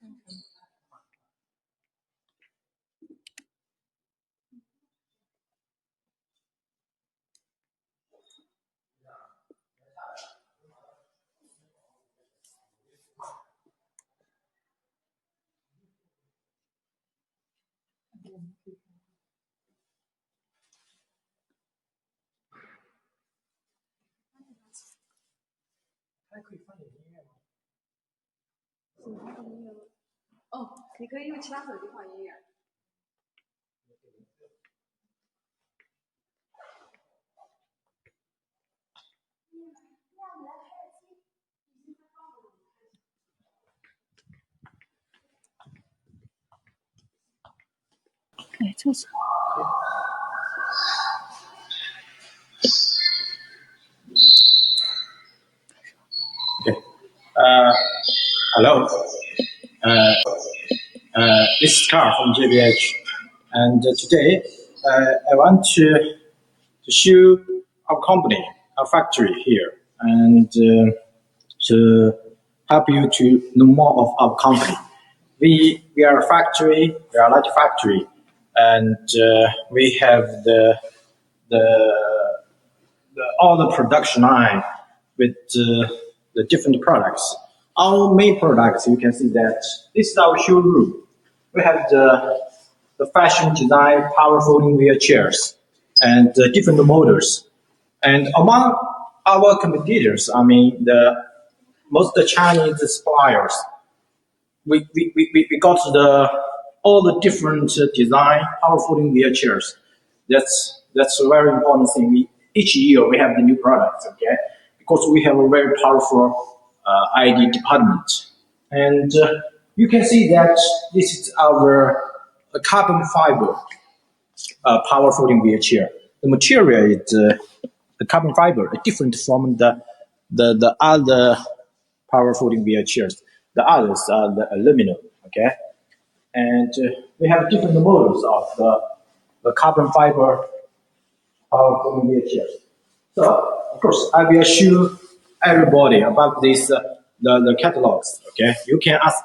还可以放点音乐吗？什么放音乐吗？哦，你可以用其他手机放音乐。哎，这是。Okay. Hello. This is Carl from JBH, and today I want to show our company, our factory here, and to help you to know more of our company. We are a factory. We are a large factory, and we have all the production line with the different products. Our main products, you can see that this is our showroom. We have the fashion design power folding wheelchairs and different models. And among our competitors, I mean most of the Chinese suppliers, we got all the different design power folding wheelchairs. That's a very important thing. Each year we have the new products, okay? Because we have a very powerful ID department. And you can see that this is our carbon fiber power folding wheelchair. The material is the carbon fiber, different from the other power folding wheelchairs. The others are the aluminum, okay? And we have different models of the carbon fiber power folding wheelchairs. So, of course, I will show everybody about this, the catalogs, okay? You can ask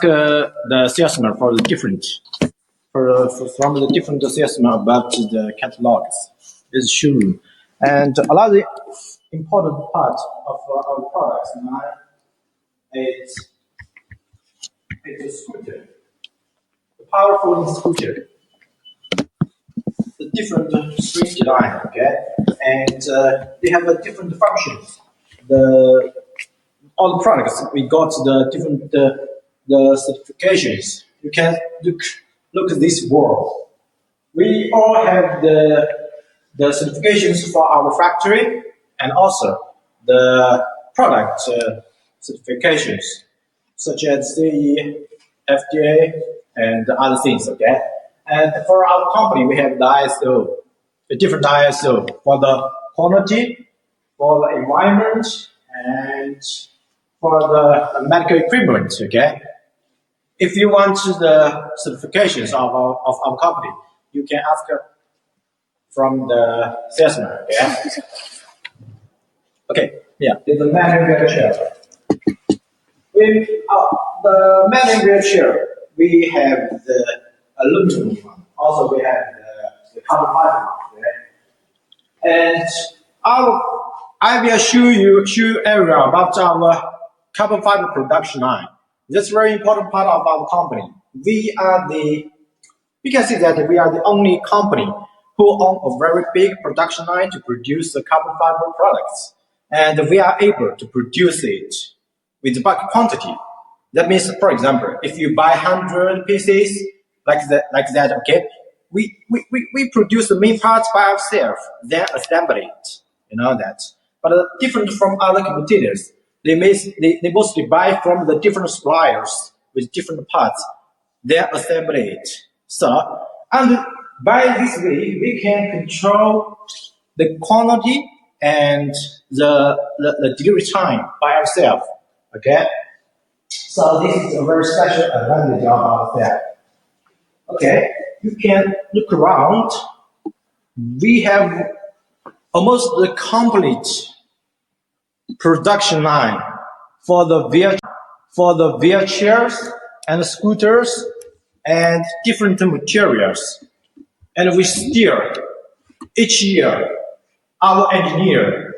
the salesman for the different, from the different salesman about the catalogs. This is showroom. And another important part of our products now is a scooter, the power folding scooter. The different screen design, okay, and they have different functions. All the products we got the different the certifications. You can look at this wall. We all have the certifications for our factory and also the product certifications such as the FDA and other things, okay. And for our company, we have the ISO, the different ISO for the quality, for the environment, and for the medical equipment, okay? If you want the certifications of our company, you can ask from the salesman, okay? Okay, yeah, there's a manual wheelchair. With the manual wheelchair, we have the aluminum one. Also, we have the carbon fiber. Okay? And I will show everyone about our carbon fiber production line. That's a very important part of our company. We can see that we are the only company who own a very big production line to produce the carbon fiber products. And we are able to produce it with bulk quantity. That means, for example, if you buy 100 pieces like that, okay, we produce the main parts by ourselves, then assemble it. You know that. But different from other competitors, they mostly buy from the different suppliers with different parts, then assemble it. So, and by this way, we can control the quantity and the delivery time by ourselves. Okay. So this is a very special advantage of ourselves. Okay, you can look around. We have almost the complete production line for the wheelchair. for the wheelchairs and scooters and different materials. And we still, each year, our engineers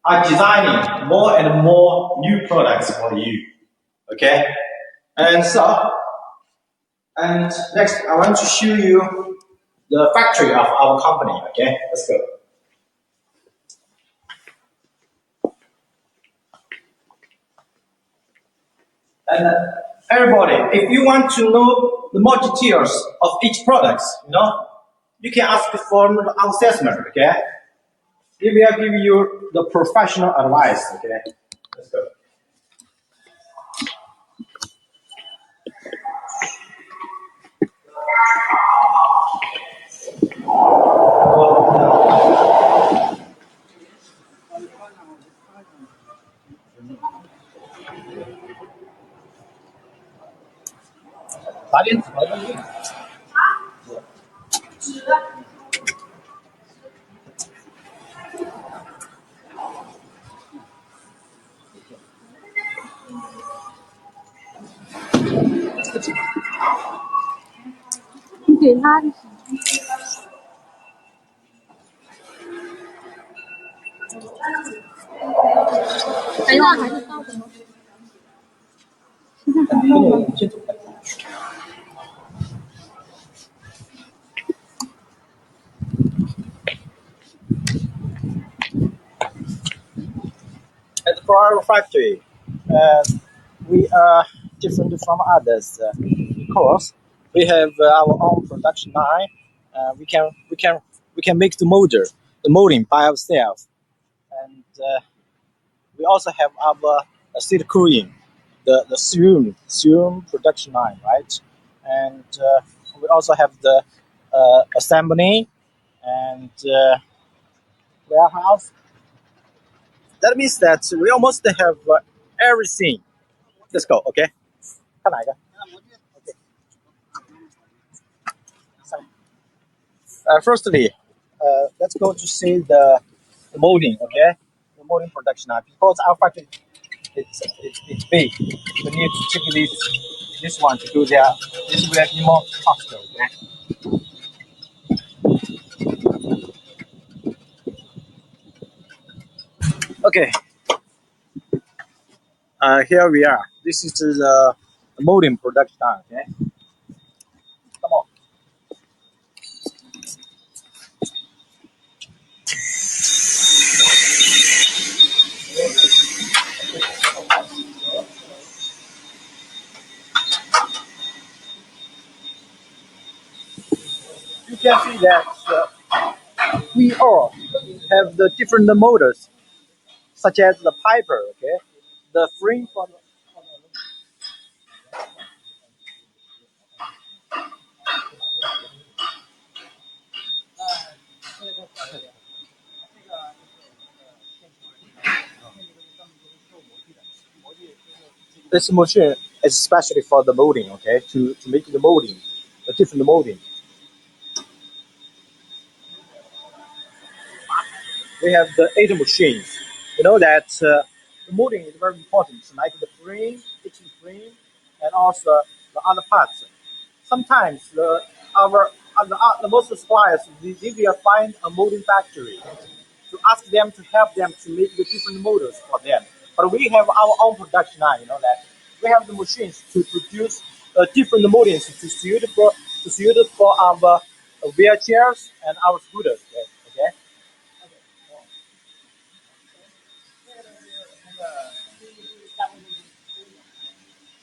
are designing more and more new products for you. Okay? And next, I want to show you the factory of our company. Okay? Let's go. And everybody, if you want to know the more details of each product, you can ask from our salesman, okay? He will give you the professional advice, okay? Let's go.你给他就行。哎，那还是到什么？现在还到吗？At for our factory, we are different from others because we have our own production line. We can make the molding by ourselves, and we also have our seed cooling, the serum production line, right? And we also have the assembly and warehouse. That means that we almost have everything. Let's go, okay? 看哪一个? Okay. Firstly, let's go to see the molding, okay? The molding production line. Because our factory it's big. We need to check this one to do there. This will be more faster, okay? Okay. Here we are. This is the molding production line, okay? Come on. You can see that we all have the different motors, such as the piper, okay? The frame for the this machine is especially for the molding, okay? To make the molding, the different molding. We have the 8 machines. You know that the molding is very important, like the frame, kitchen frame, and also the other parts. Sometimes the most suppliers they will find a molding factory to ask them to help them to make the different models for them. But we have our own production line. You know that we have the machines to produce different moldings to suit for our wheelchairs and our scooters. Okay.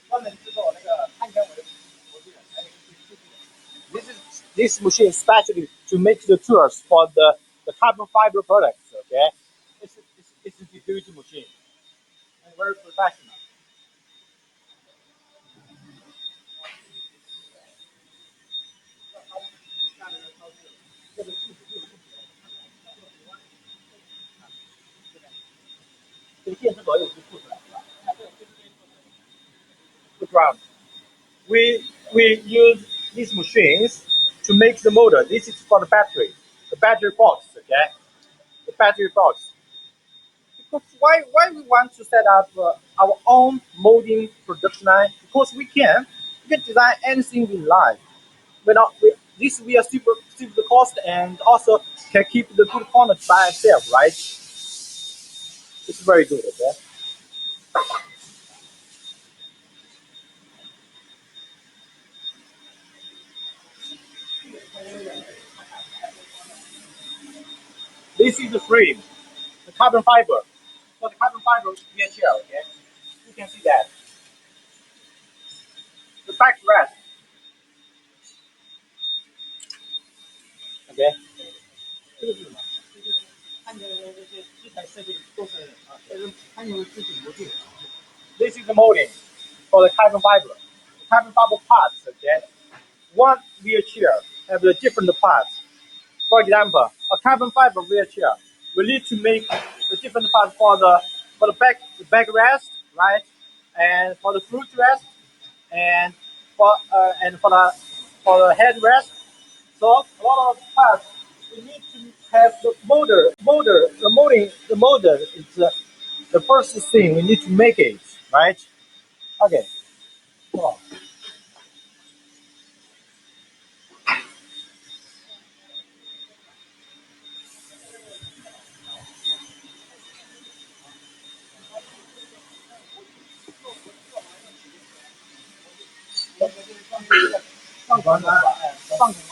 专门制作那个碳纤维的模具的，还有this machine especially to make the tools for the carbon fiber products. Okay, it's a huge machine and very professional. Ground. We use these machines to make the motor. This is for the battery box. Okay, the battery box. Because why we want to set up our own molding production line because we can design anything we like. This we are super the cost and also can keep the good quality by itself, right? It's very good. Okay. This is the frame, the carbon fiber. For the carbon fiber VHL, okay, you can see that the backrest, okay. 这个是什么？这个是按照这些都是这是参与自己模具。This is the molding for the carbon fiber. Carbon fiber parts, okay. One wheelchair have the different parts. For example, a carbon fiber wheelchair, we need to make the different parts for the backrest, right, and for the foot rest, and for the headrest. So a lot of parts we need to have the molder is the first thing we need to make it, right? Okay. Come on. 放孔啊，放孔啊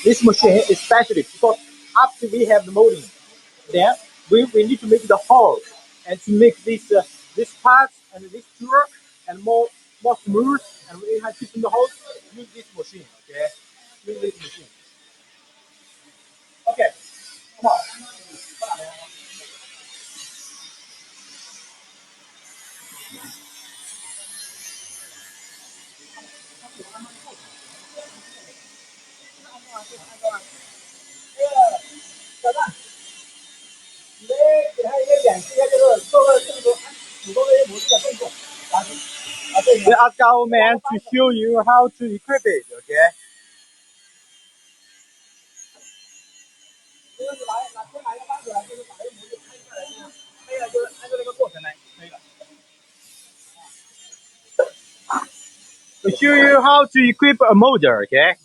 ，this machine is specially because after we have the molding, then we need to make the hole and to make this parts and this tour and more smooth and we have to keep in the hole. Use this machine, okay? Use this machine. Okay, come on. 你得给他一个演示一下这个做个这么多主动的模式的动作。We ask our man to show you how to equip it, okay? 这个是拿个扳手，就是把这个模具拍下来，就是拍了，就是按照这个过程来可以了。We show you how to equip a molder, okay?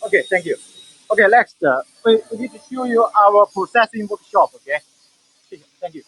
Okay, thank you. Okay, next, we need to show you our processing workshop, okay? Thank you.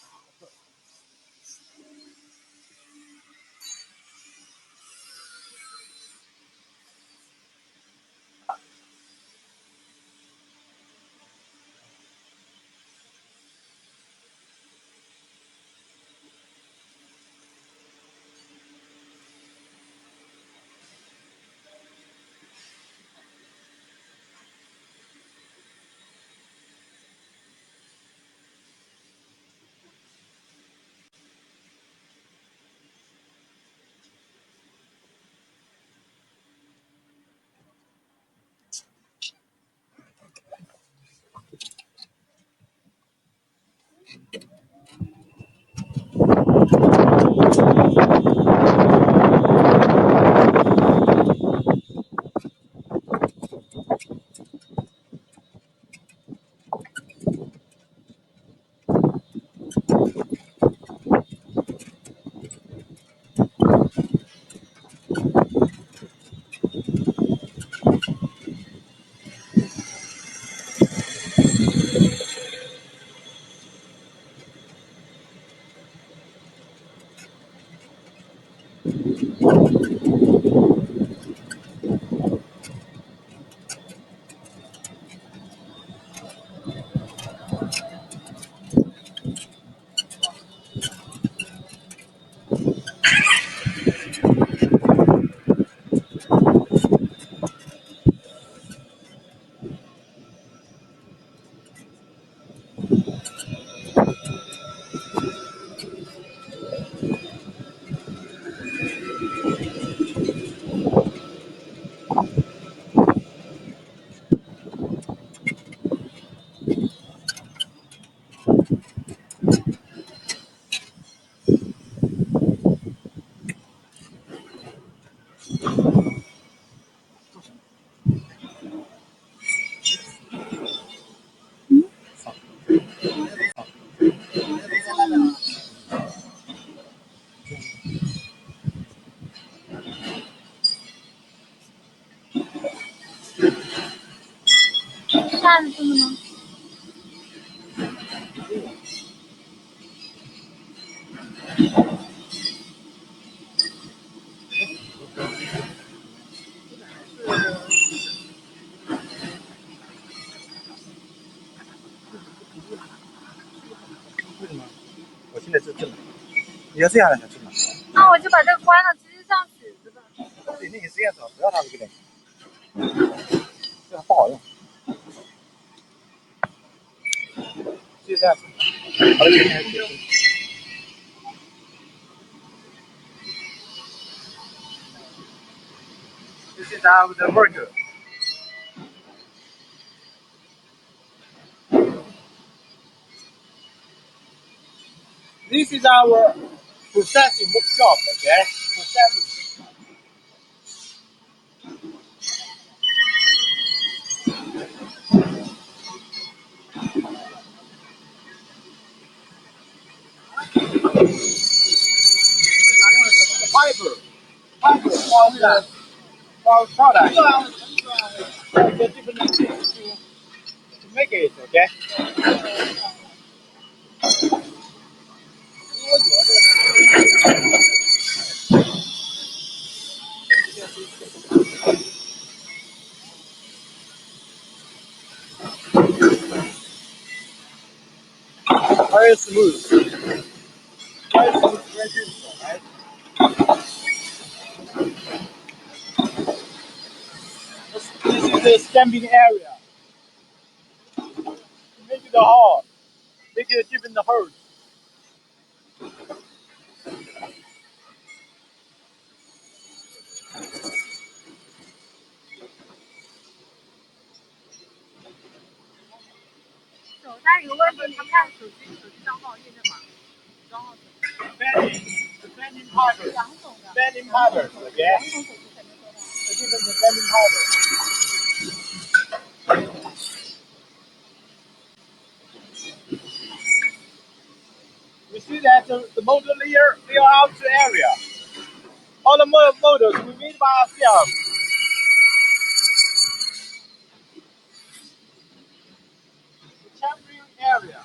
案子的吗？为什么？我现在是正的，你要这样的才正的。那我就把这个关了，直接上曲子吧。对，那你实验室不要它这个东西，这样不好用。就这样子，好了，This is our the worker. This is our processing workshop, okay? Processing. Fiber for the product. The different things to make it, okay? Very smooth. Very smooth, very beautiful, right? This is the stamping area. Make it hard. Make it different holes.那有个问题，你看手机账号验证码，账号 Bending powder. Bending powder, okay? The different bending powder. We see that the motor layout area. All the motors we made by ourselves. The chamfering area.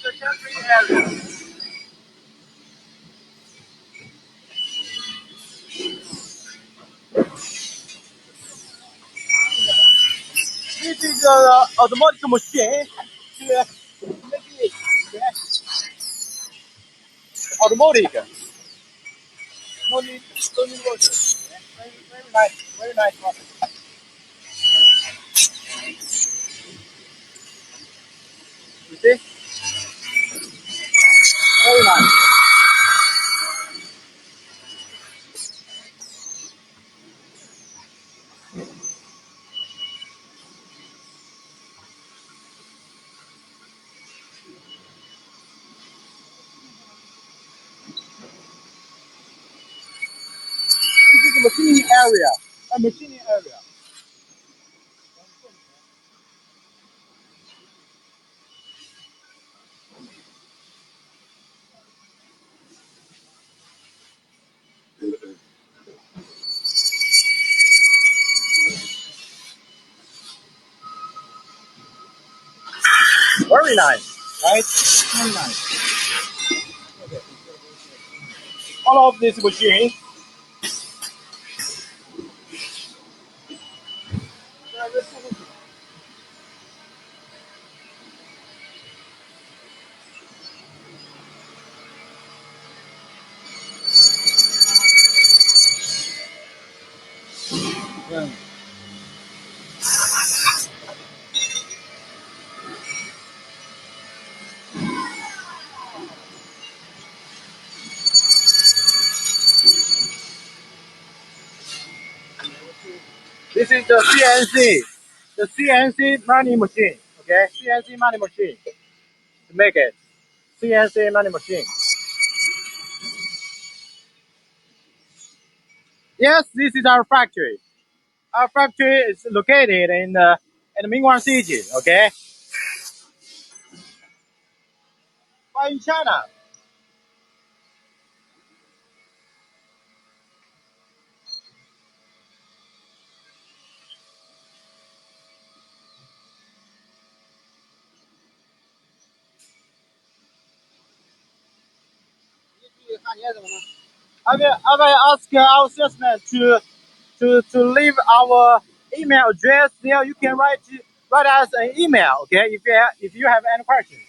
The chamfering area. This is the automatic machine to make it automatic. No need motor. Very nice, very nice process. You see? Very nice. This is the machining area. A machining area. Very nice, right? Very nice. All of this machine. This is the CNC money machine. Okay, CNC money machine to make it. CNC money machine. Yes, this is our factory. Our factory is located in Mingguan City. Okay, but in China. I will ask our salesman to leave our email address there. You can write us an email, okay? If you have any questions.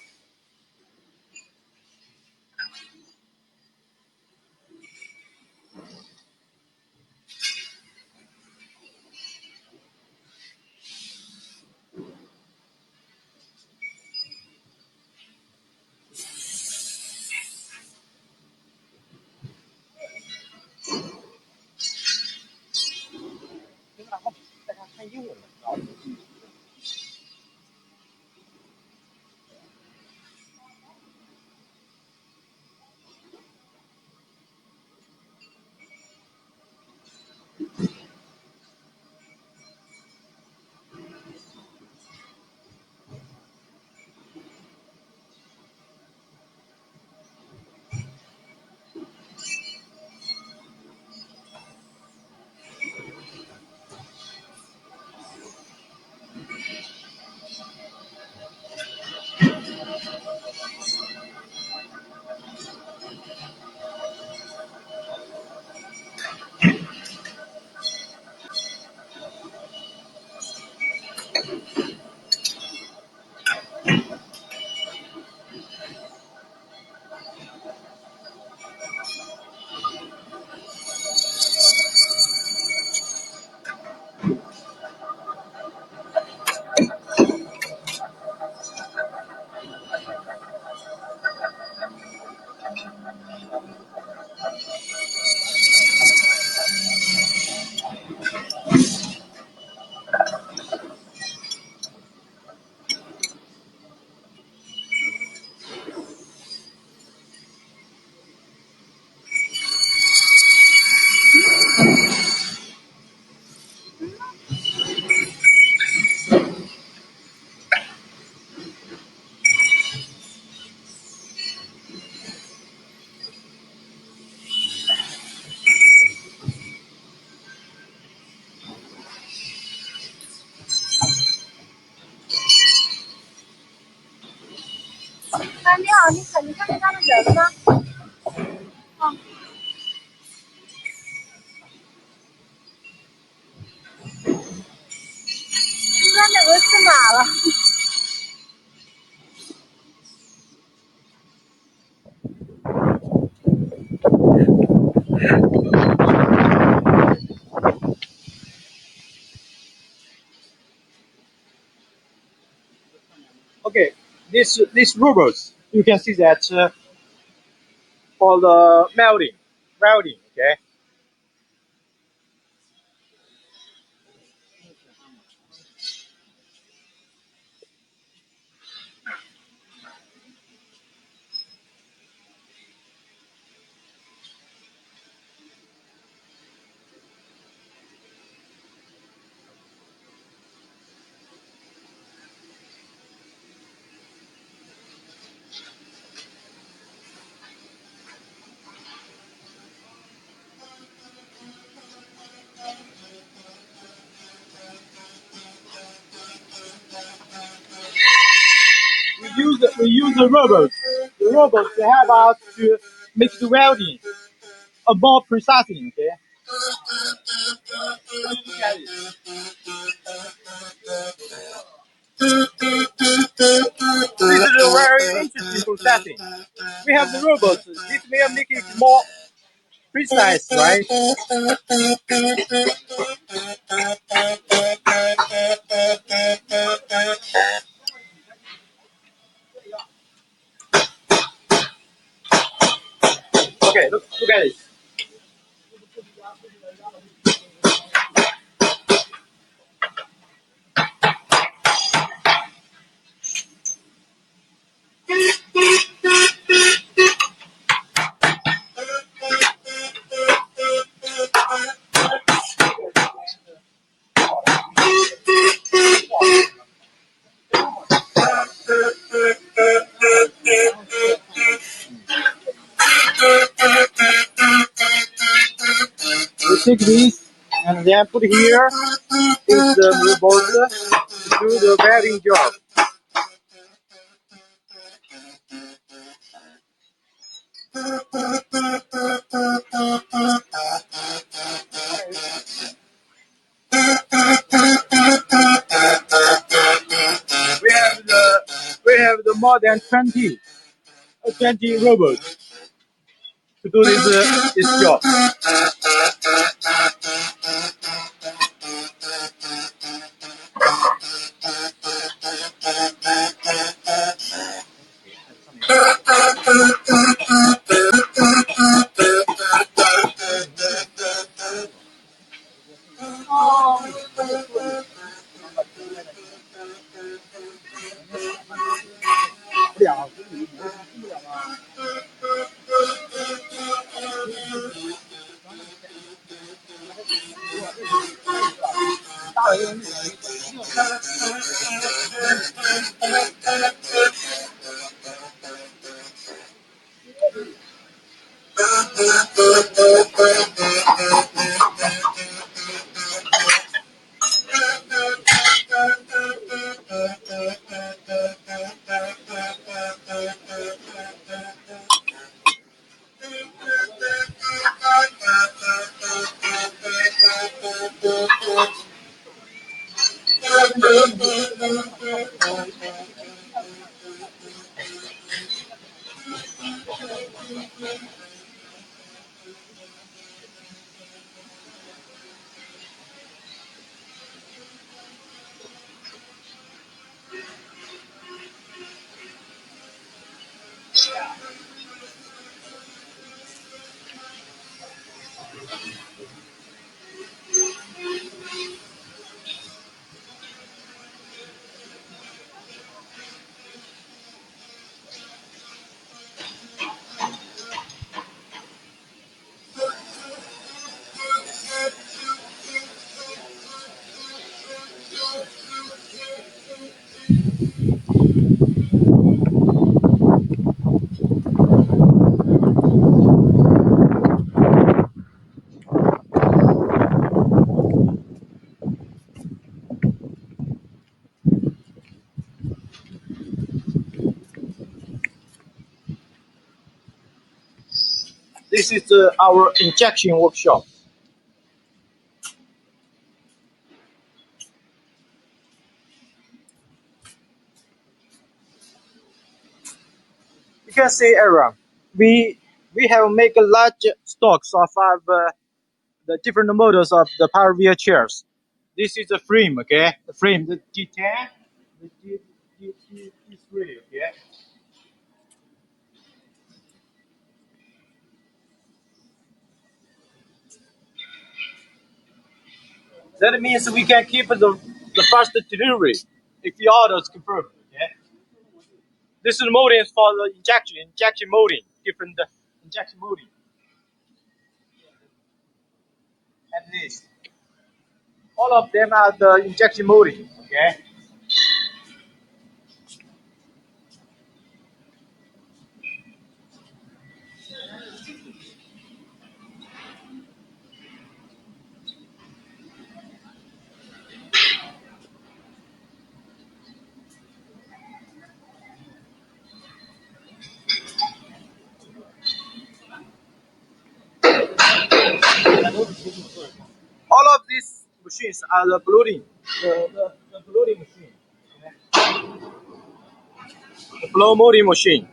你好，你看见他的人了吗？哦，那两个去哪了？Okay, this robots you can see that for the welding. Okay. We use the robots. The robots to help us to make the welding more precisely. Okay. Look at it. This is a very interesting processing. We have the robots. This will make it more precise, right? Okay, look at it. We take this and then put here is the robot to do the welding job. more than 20 robots to do this job. This is our injection workshop. You can see around. We have make a large stocks of the different models of the power wheelchairs. This is the frame, okay? The frame, the G10, the G3, okay? That means we can keep the fast delivery if the order is confirmed, okay? This is molding for the injection molding, different injection molding. And this. All of them are the injection molding, okay? All of these machines are the bloating, the bloating machine, the blow molding machine.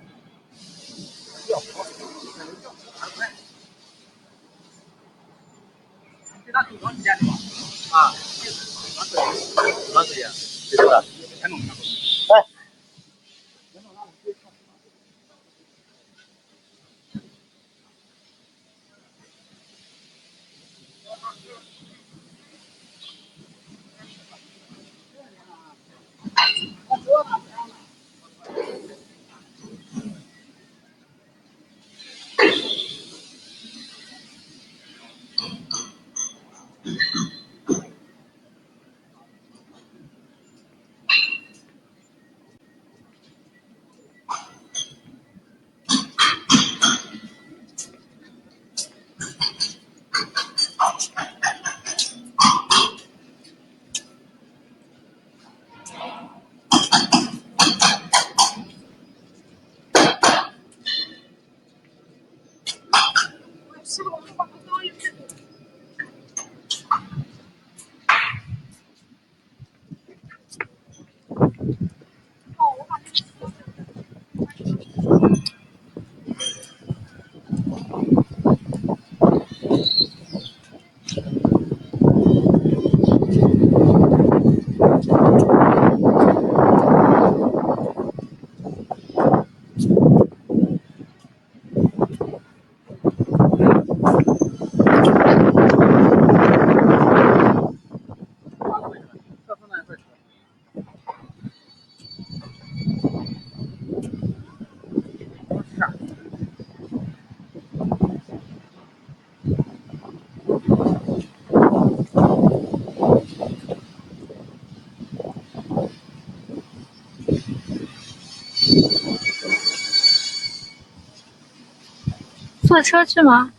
坐车去吗？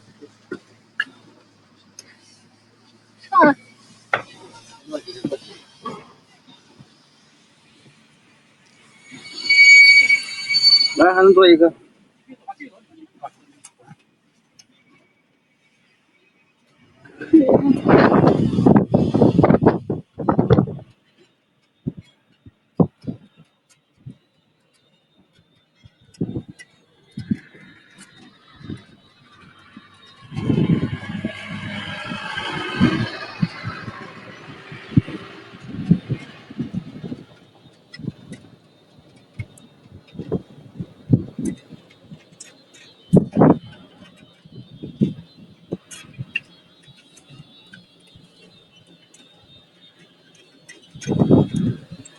上来，还能做一个。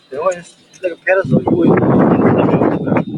等会那个拍的时候，因为那边有那个。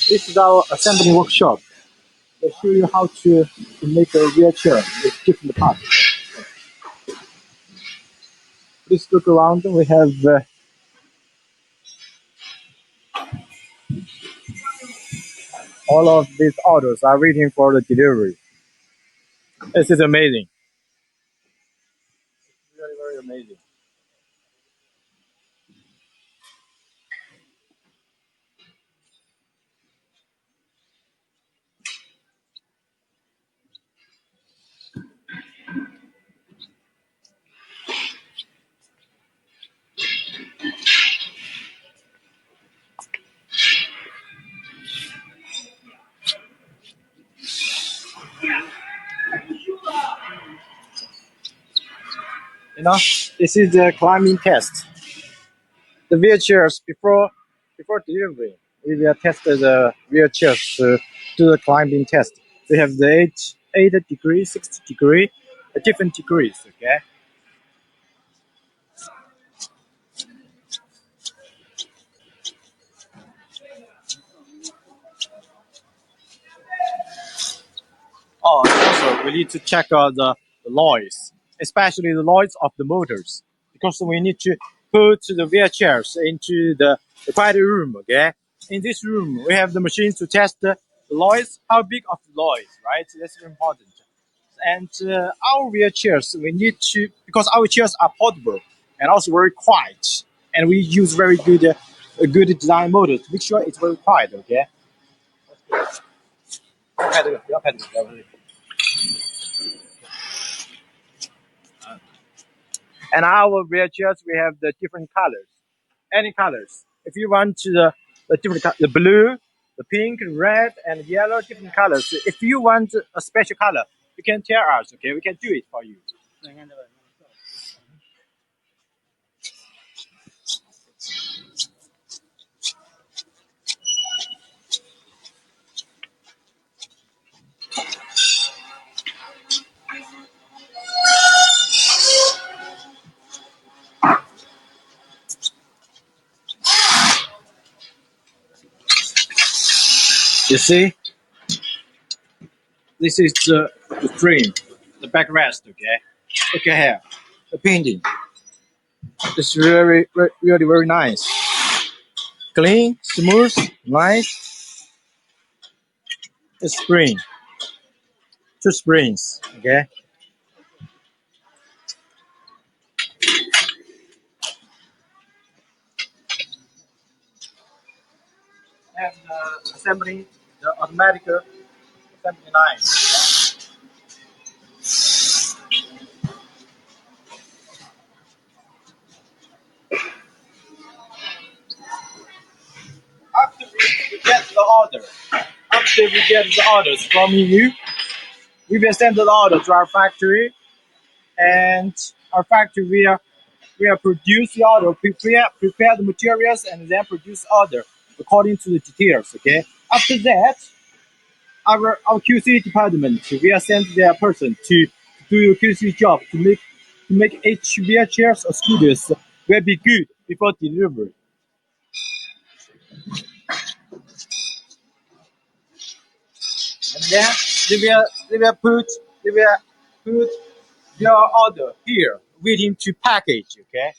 This is our assembly workshop. They show you how to make a wheelchair with different parts. Please look around. We have all of these orders are waiting for the delivery. This is amazing. Really, very amazing. You know, this is the climbing test. The wheelchairs before delivery, we will test the wheelchairs to do the climbing test. We have the 8 degrees, 60 degree, different degrees. Okay. Oh, also we need to check the noise, especially the noise of the motors, because we need to put the wheelchairs into the quiet room. Okay, in this room we have the machines to test the noise, how big of the noise, right? That's very important. And our wheelchairs, we need to, because our chairs are portable and also very quiet, and we use very good design model to make sure it's very quiet. Okay. 不要拍这个，不要拍这个，不要拍这个。And our wheelchairs, we have the different colors, any colors. If you want the different the blue, the pink, red, and yellow, different colors. If you want a special color, you can tell us. Okay, we can do it for you. You see, this is the frame, the backrest. Okay, look at here, the painting. It's really very nice, clean, smooth, nice. The spring, two springs. Okay. And assembly, the automatic assembly line. After we get the order, after we get the orders from you, we will send the order to our factory, and our factory we are produce the order, prepare the materials, and then produce order according to the details. Okay. After that, our QC department will send their person to do a QC job to make each wheelchairs or scooters will be good before delivery. And then they will put your order here waiting to package. Okay.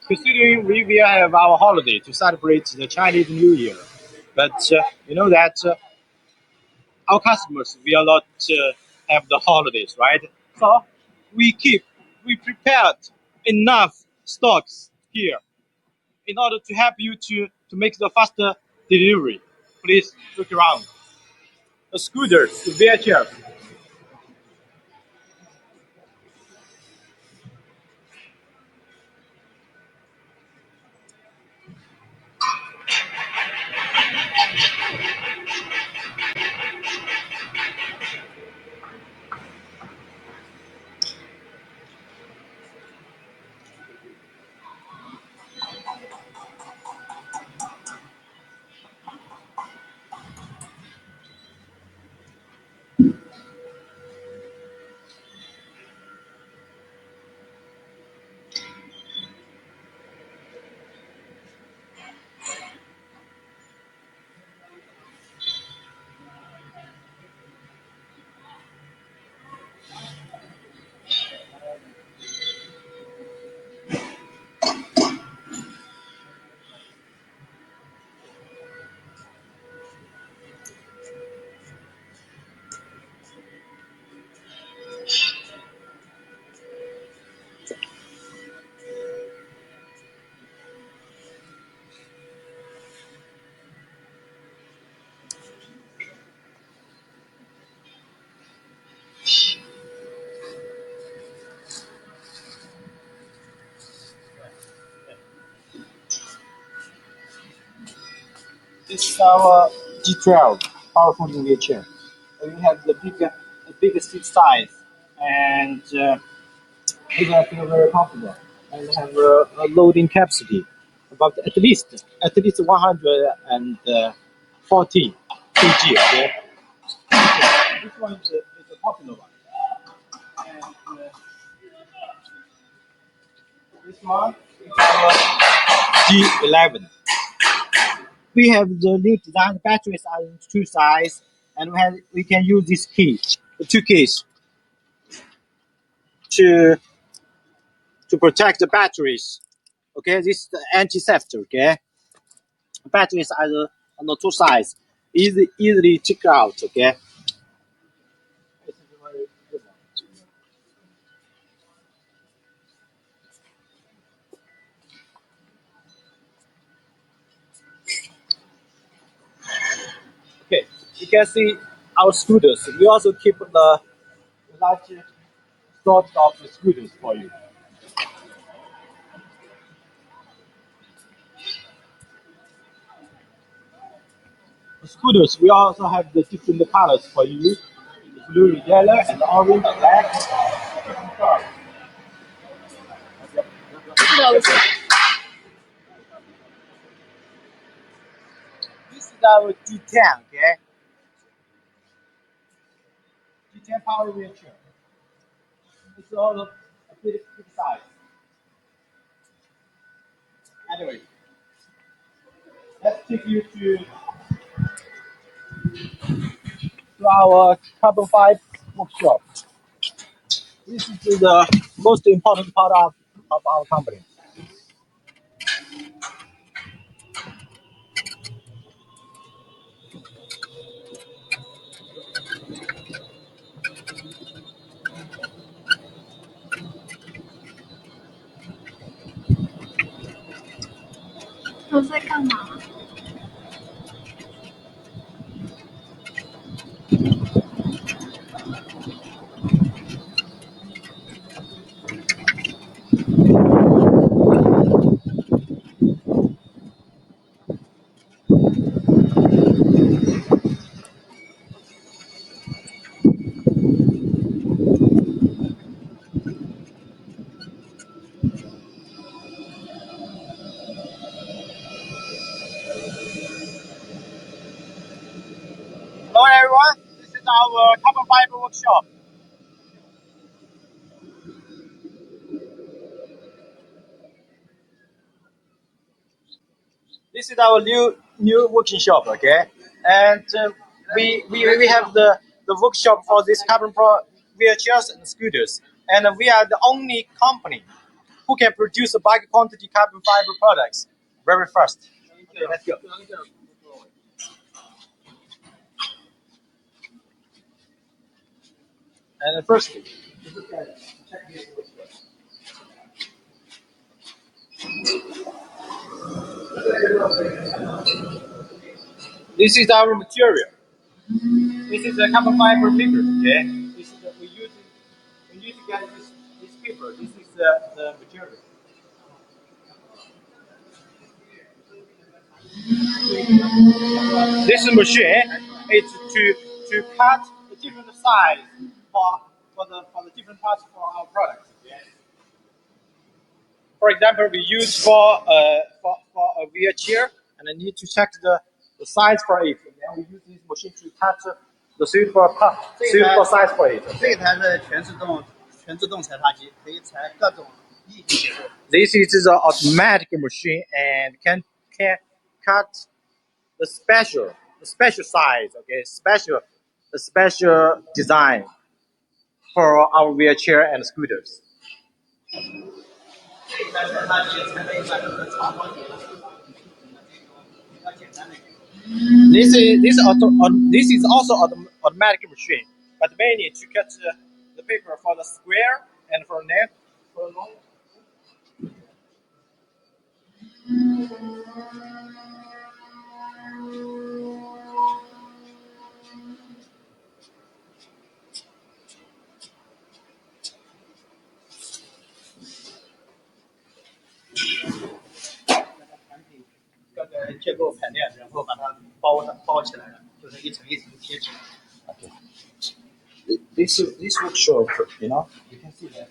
Considering we will have our holiday to celebrate the Chinese New Year, but you know that our customers will not have the holidays, right? So we prepared enough stocks here in order to help you to make the faster delivery. Please look around. The scooters, the wheelchairs. This is our G12 powerful wheelchair. We have the biggest seat size, and people feel very comfortable and have a loading capacity about at least 140 kg. Okay? This one is a popular one, and this one is our G11. We have the new design. Batteries are in two sizes, and we can use this key, the two keys, to protect the batteries. Okay, this is the anti-theft. Okay, batteries are on the two sides, easily take out. Okay. Okay, you can see our scooters. We also keep the large stock of the scooters for you. The scooters, we also have the different colors for you: the blue, yellow, and orange, black. This is our D10. Okay, D10 power wheelchair. It's all a big size. Anyway, let's take you to to our carbon fiber workshop. This is the most important part of our company.都在干嘛？Hello everyone, this is our carbon fiber workshop. This is our new working shop, okay? And we have the workshop for this carbon wheelchairs and scooters. And we are the only company who can produce a bulk quantity carbon fiber products very fast. Okay, let's go. And firstly, this is our material. This is a carbon fiber paper, okay? This is we use to get this paper. This is the material. This machine is to cut the different size for the different parts for our products. Okay? For example, we use for a wheelchair, and I need to check the size for it. And then we use this machine to cut the suitable size for it. 这台是全自动裁插机，可以裁各种立体结构。 This is the automatic machine and can cut the special size, okay, the special design for our wheelchair and scooters. 这台裁插机裁的一般都是长方形的，比较简单的。This is also automatic machine, but mainly to cut the paper for the square and for long. 各个结构排列，然后把它包起来了，就是一层一层贴起来。 This workshop, you know, you can see that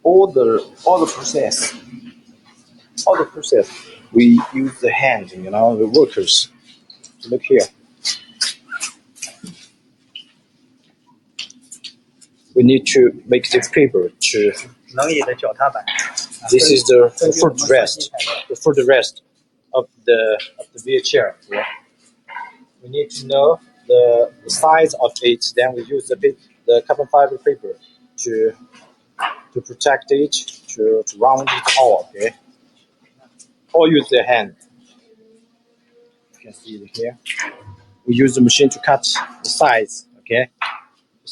all the process we use the hand, you know, the workers. Look here. We need to make this paper to. 轮椅的脚踏板。 This is the footrest of the wheelchair. Yeah. We need to know the size of it. Then we use the carbon fiber paper to protect it, to round it all. Okay. Or use the hand. You can see it here. We use the machine to cut the size. Okay. The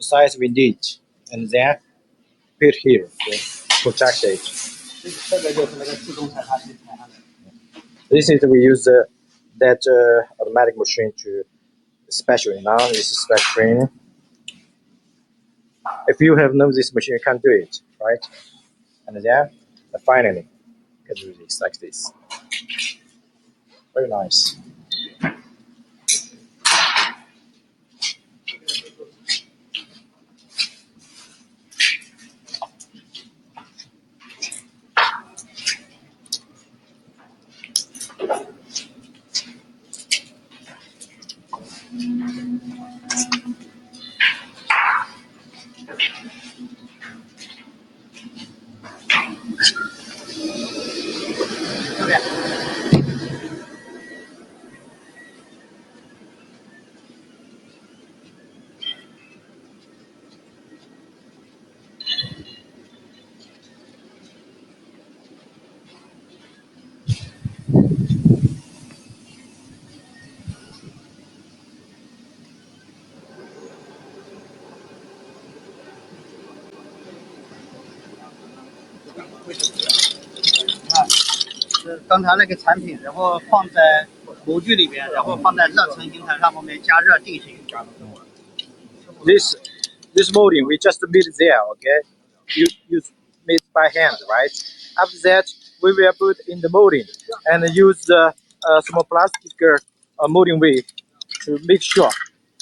size we need, and then put here. Okay. Protect it. 这个就是那个自动裁插机裁下来的。 This is we use that automatic machine to special. Now this is special training. If you have known this machine, you can do it, right? And then finally, you can do this like this. Very nice. 刚才那个产品，然后放在模具里边，然后放在热成型台上面加热定型。This molding we just made there, okay? You made by hand, right? After that, we will put in the molding and use the small plastic molding way to make sure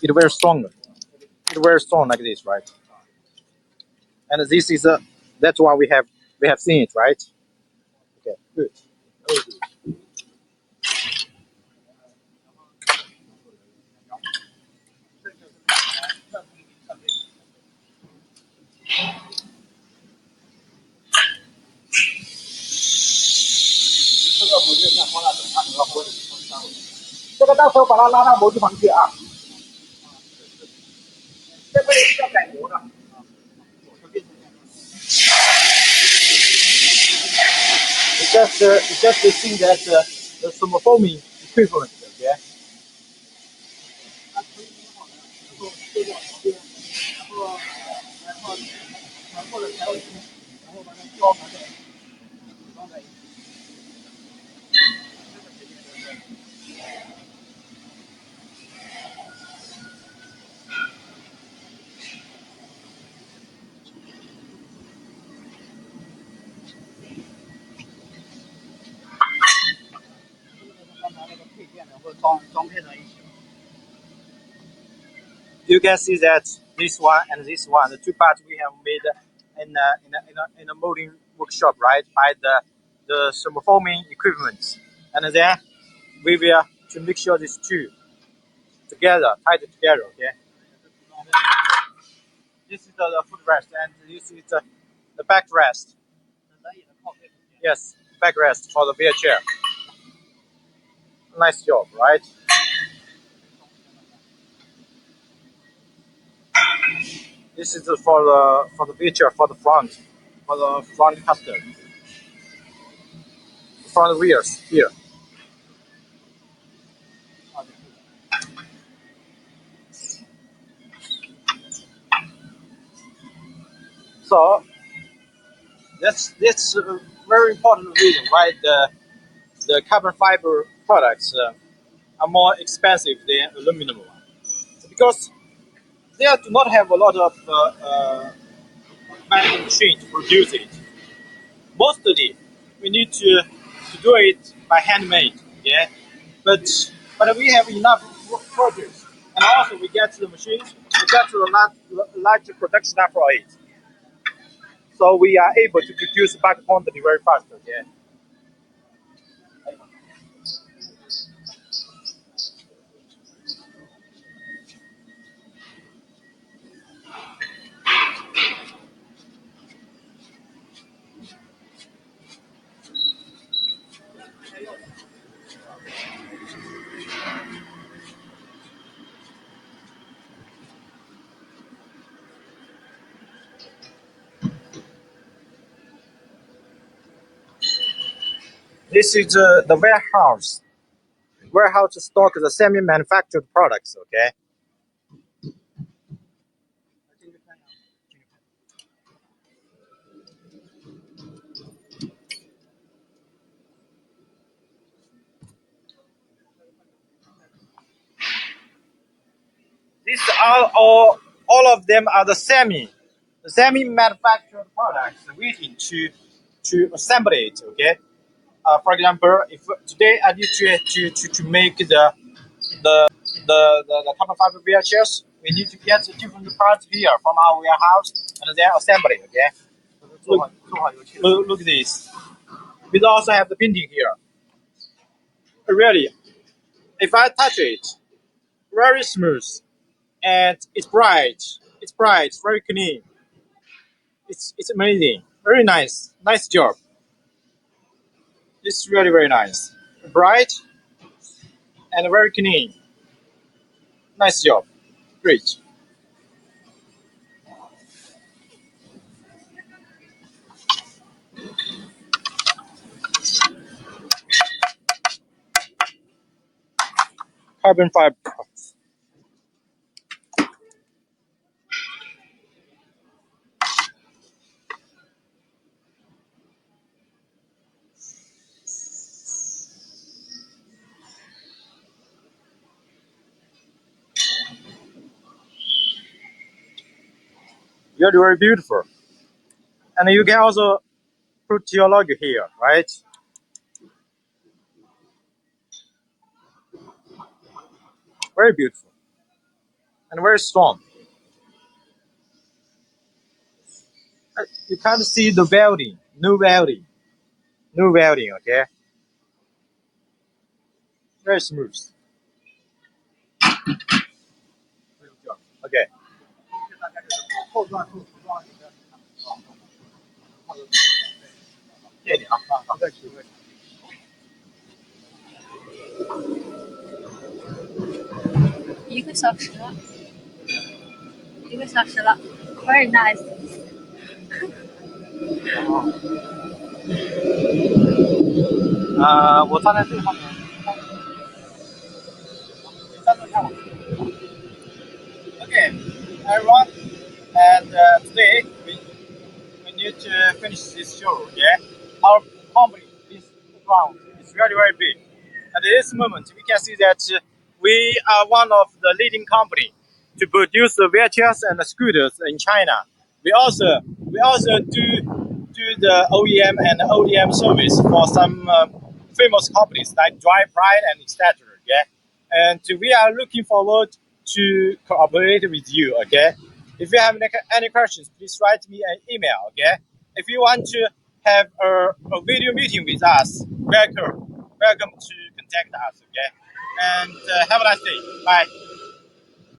it very strong. It very strong like this, right? And this is that's why we have seen it, right? Okay, good. Just the thing that the some foaming equivalent, okay? You can see that this one and this one, the two parts we have made in a molding workshop, right? By the some foaming equipment, and then we will to make sure these two together, tied together, okay? This is the footrest, and this is the backrest. Yes, backrest for the wheelchair. Nice job, right? This is for the wheelchair for the front cutter, front wheels here. So that's a very important reason why the carbon fiber products are more expensive than aluminum one, because they do not have a lot of manufacturing machine to produce it. Mostly, we need to do it by handmade, yeah. But we have enough projects, and also we get the machines, we get the large production for it, so we are able to produce bulk quantity very fast, yeah. This is the warehouse to stock the semi-manufactured products, okay. These are all of them are the semi-manufactured products waiting to assemble it. Okay. For example, if today I need to make the carbon fiber wheelchairs, we need to get the different parts here from our warehouse and then assemble it. Okay. Look at this. We also have the painting here. Really, if I touch it, very smooth and it's bright. It's bright. It's very clean. It's amazing. Very nice. Nice job. It's really very nice. Bright and very clean. Nice job. Great. Carbon fiber. Really very beautiful. And you can also put your logo here, right? Very beautiful and very strong. You can't see the welding, no welding, no welding. Okay, very smooth. Okay. 后段后装里面，谢谢你啊，不客气，不客气。1个小时了，1个小时了，very nice。我站在最上面，你站一下吧。Okay, everyone, and today we need to finish this show. Yeah, our company is ground. It's very very big. At this moment, we can see that we are one of the leading company to produce the wheelchairs and the scooters in China. We also do the OEM and ODM service for some famous companies like Drive Pride and etc. Yeah, and we are looking forward to cooperate with you. Okay, if you have any questions, please write me an email. Okay, if you want to have a video meeting with us, welcome to contact us. Okay, and have a nice day. Bye.